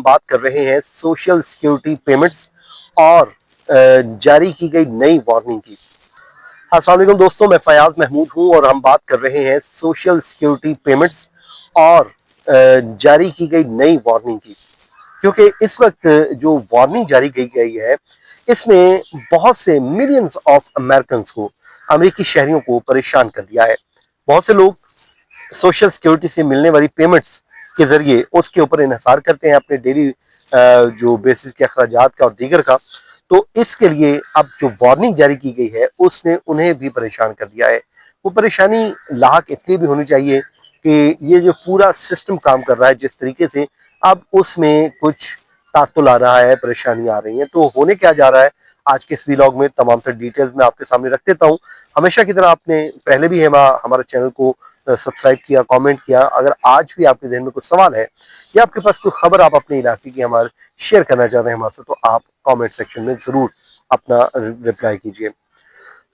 बात कर रहे हैं सोशल सिक्योरिटी पेमेंट्स और जारी की गई नई वार्निंग की। अस्सलाम वालेकुम दोस्तों, मैं फयाज महमूद हूं और हम बात कर रहे हैं सोशल सिक्योरिटी पेमेंट्स और जारी की गई नई वार्निंग की। क्योंकि इस वक्त जो वार्निंग जारी की गई है, इसने बहुत से मिलियंस ऑफ अमेरिकन को, अमेरिकी शहरियों को परेशान कर दिया है। बहुत से लोग सोशल सिक्योरिटी से मिलने वाली पेमेंट्स के जरिए उसके ऊपर इन्हिसार करते हैं अपने डेली जो बेसिस के अखराजात का और दीगर का। तो इसके लिए अब जो वार्निंग जारी की गई है उसने उन्हें भी परेशान कर दिया है। वो परेशानी लाक इसलिए भी होनी चाहिए कि ये जो पूरा सिस्टम काम कर रहा है जिस तरीके से, अब उसमें कुछ तातुल आ रहा है, परेशानी आ रही है। तो होने क्या जा रहा है आज के इस व्लॉग में तमाम तर डिटेल्स मैं आपके सामने रख देता हूँ। हमेशा की तरह आपने पहले भी हमारे चैनल को सब्सक्राइब किया, कमेंट किया। अगर आज भी आपके जहन में कुछ सवाल है या आपके पास कोई खबर आप अपने इलाके की हमारे शेयर करना चाहते हैं हमारे साथ, तो आप कमेंट सेक्शन में जरूर अपना रिप्लाई कीजिए।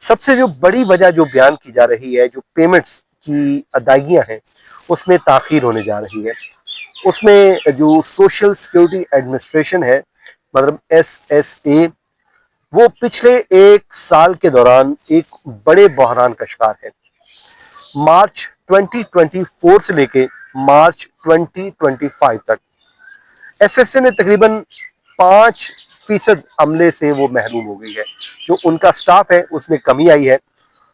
सबसे जो बड़ी वजह जो बयान की जा रही है, जो पेमेंट्स की अदायगियां हैं उसमें ताखीर होने जा रही है। उसमें जो सोशल सिक्योरिटी एडमिनिस्ट्रेशन है, मतलब SSA, वो पिछले एक साल के दौरान एक बड़े बहरान का शिकार है। मार्च 2024 से लेके मार्च 2025 तक SSA ने तकरीबन 5% अमले से वो महरूम हो गई है। जो उनका स्टाफ है उसमें कमी आई है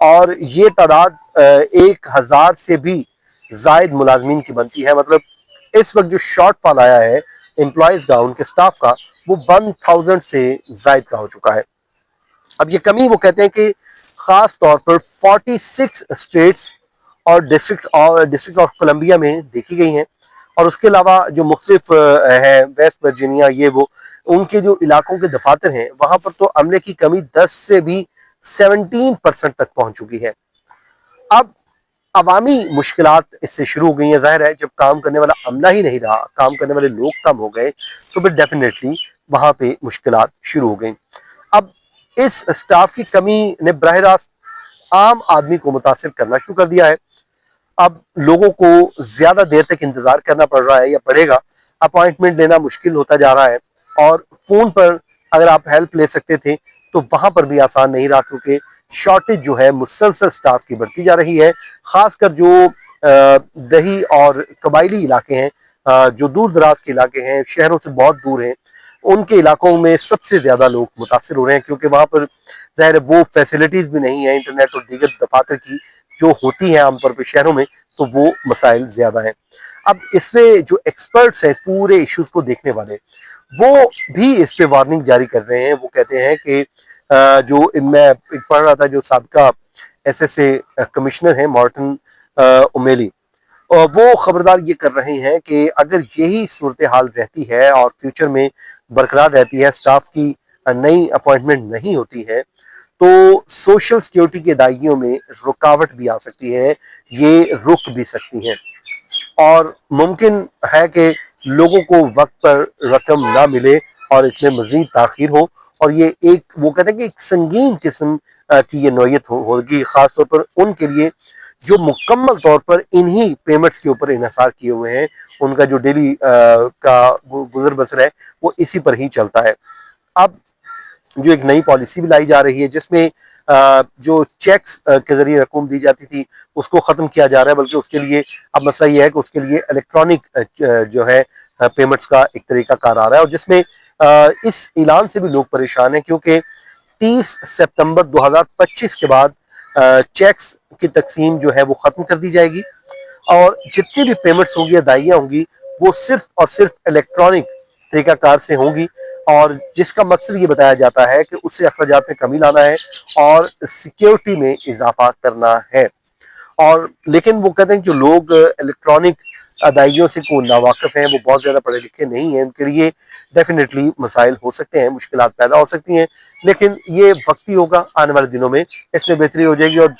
और ये तादाद 1000 से भी जायद मुलाजमीन की बनती है। मतलब इस वक्त जो शॉर्टफॉल आया है एम्प्लॉयज का, उनके स्टाफ का, वो 1000 से जायद का हो चुका है। अब ये कमी वो कहते हैं कि खास तौर पर 46 स्टेट्स और डिस्ट्रिक्ट ऑफ कोलंबिया में देखी गई हैं। और उसके अलावा जो मुख्तलिफ है वेस्ट वर्जीनिया, ये वो उनके जो इलाकों के दफातर हैं वहां पर तो अमले की कमी 10 से भी 17% तक पहुंच चुकी है। अब अवामी मुश्किलात इससे शुरू हो गई हैं। जाहिर है जब काम करने वाला अमला ही नहीं रहा, काम करने वाले लोग कम हो गए, तो फिर डेफिनेटली वहां पे मुश्किलात शुरू हो गई। अब इस स्टाफ की कमी ने बराह रास्त आम आदमी को मुतासिर करना शुरू कर दिया है। अब लोगों को ज्यादा देर तक इंतजार करना पड़ रहा है या पड़ेगा, अपॉइंटमेंट लेना मुश्किल होता जा रहा है। और फोन पर अगर आप हेल्प ले सकते थे तो वहां पर भी आसान नहीं रहा, क्योंकि शॉर्टेज जो है मुसलसल स्टाफ की बढ़ती जा रही है। खासकर जो दही और कबायली इलाके हैं, जो दूर दराज के इलाके हैं, शहरों से बहुत दूर हैं, उनके इलाकों में सबसे ज्यादा लोग मुतासर हो रहे हैं, क्योंकि वहां पर ज़ाहिर वो फैसिलिटीज भी नहीं है इंटरनेट और दीगर दफातर की जो होती है आमतौर पर शहरों में, तो वो मसाइल ज्यादा हैं। अब इसमें जो एक्सपर्ट्स हैं इस पूरे इश्यूज को देखने वाले, वो भी इस पे वार्निंग जारी कर रहे हैं। वो कहते हैं कि जो मैं पढ़ रहा था, जो साबका SSA कमिश्नर है मॉर्टन ओमेली, और वो खबरदार ये कर रहे हैं कि अगर यही सूरत हाल रहती है और फ्यूचर में बरकरार रहती है, स्टाफ की नई अपॉइंटमेंट नहीं होती है, तो सोशल सिक्योरिटी की अदायगियों में रुकावट भी आ सकती है, ये रुक भी सकती हैं और मुमकिन है कि लोगों को वक्त पर रकम ना मिले और इसमें मजीद ताखीर हो। और ये एक, वो कहते हैं कि एक संगीन किस्म की ये नौयत होगी, खासतौर पर उनके लिए जो मुकम्मल तौर पर इन्हीं पेमेंट्स के ऊपर इन्हिसार किए हुए हैं। उनका जो डेली का गुजर बसर है वो इसी पर ही चलता है। अब जो एक नई पॉलिसी भी लाई जा रही है जिसमें जो चेक्स के जरिए रकम दी जाती थी उसको खत्म किया जा रहा है, बल्कि उसके लिए अब मसला ये है कि उसके लिए इलेक्ट्रॉनिक जो है पेमेंट्स का एक तरीका कार आ रहा है। और जिसमें इस ऐलान से भी लोग परेशान हैं, क्योंकि 30 सितंबर 2025 के बाद चेक्स की तकसीम जो है वो खत्म कर दी जाएगी और जितनी भी पेमेंट्स होंगी, अदायगियां होंगी, वो सिर्फ और सिर्फ इलेक्ट्रॉनिक तरीकाकार से होंगी। और जिसका मकसद ये बताया जाता है कि उससे अखराजात में कमी लाना है और सिक्योरिटी में इजाफा करना है। और लेकिन वो कहते हैं कि जो लोग इलेक्ट्रॉनिक अदायगियों से को नावाकिफ हैं, वो बहुत ज़्यादा पढ़े लिखे नहीं हैं, उनके लिए डेफिनेटली मसाइल हो सकते हैं, मुश्किलात पैदा हो सकती हैं। लेकिन ये वक्ती होगा, आने वाले दिनों में इसमें बेहतरी हो जाएगी। और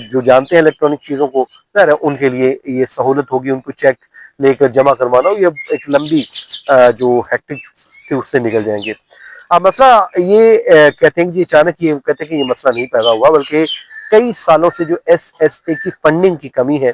जो जानते हैं इलेक्ट्रॉनिक चीज़ों को, उनके लिए ये सहूलत होगी। उनको चेक लेकर जमा करवाना हो, ये एक लंबी जो हैक्टिक से उससे निकल जाएंगे। अब मसला ये कहते हैं कि अचानक ये कहते हैं कि ये मसला नहीं पैदा हुआ, बल्कि कई सालों से जो SSA की फंडिंग की कमी है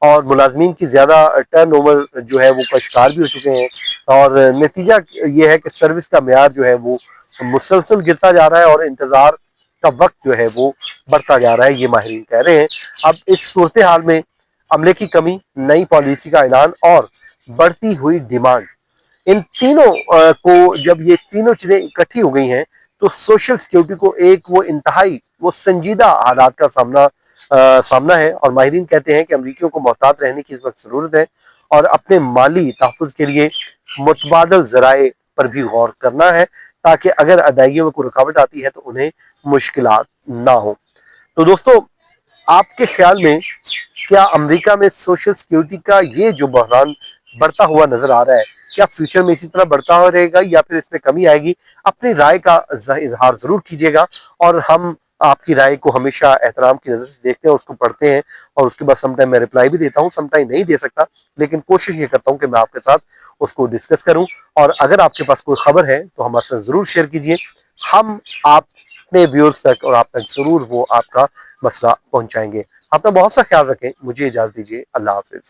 और मुलाजमीन की ज़्यादा टर्नओवर जो है वो का शिकार भी हो चुके हैं, और नतीजा ये है कि सर्विस का मेयार जो है वो मुसलसल गिरता जा रहा है और इंतज़ार का वक्त जो है वो बढ़ता जा रहा है, ये माहिरीन कह रहे हैं। अब इस सूरत हाल में अमले की कमी, नई पॉलिसी का ऐलान और बढ़ती हुई डिमांड, इन तीनों को जब ये तीनों चीजें इकट्ठी हो गई हैं तो सोशल सिक्योरिटी को एक वो इंतहाई वो संजीदा हालात का सामना है। और माहिरीन कहते हैं कि अमरीकियों को मोहतात रहने की इस वक्त जरूरत है और अपने माली तहफ़्फ़ुज़ के लिए मुतबादल ज़राए पर भी गौर करना है, ताकि अगर अदायगियों में कोई रुकावट आती है तो उन्हें मुश्किलात ना हो। तो दोस्तों, आपके ख्याल में क्या अमेरिका में सोशल सिक्योरिटी का ये जो बहरान बढ़ता हुआ नजर आ रहा है, क्या फ्यूचर में इसी तरह बढ़ता हुआ रहेगा या फिर इसमें कमी आएगी? अपनी राय का इजहार जरूर कीजिएगा, और हम आपकी राय को हमेशा एहतराम की नजर से देखते हैं, उसको पढ़ते हैं, और उसके बाद समटाइम मैं रिप्लाई भी देता हूँ, समटाइम नहीं दे सकता, लेकिन कोशिश ये करता हूँ कि मैं आपके साथ उसको डिस्कस करूँ। और अगर आपके पास कोई खबर है तो हमारे साथ जरूर शेयर कीजिए, हम आप अपने व्यूअर्स तक और आप तक जरूर वो आपका मसला पहुंचाएंगे। अपना बहुत सा ख्याल रखें, मुझे इजाजत दीजिए, अल्लाह हाफिज।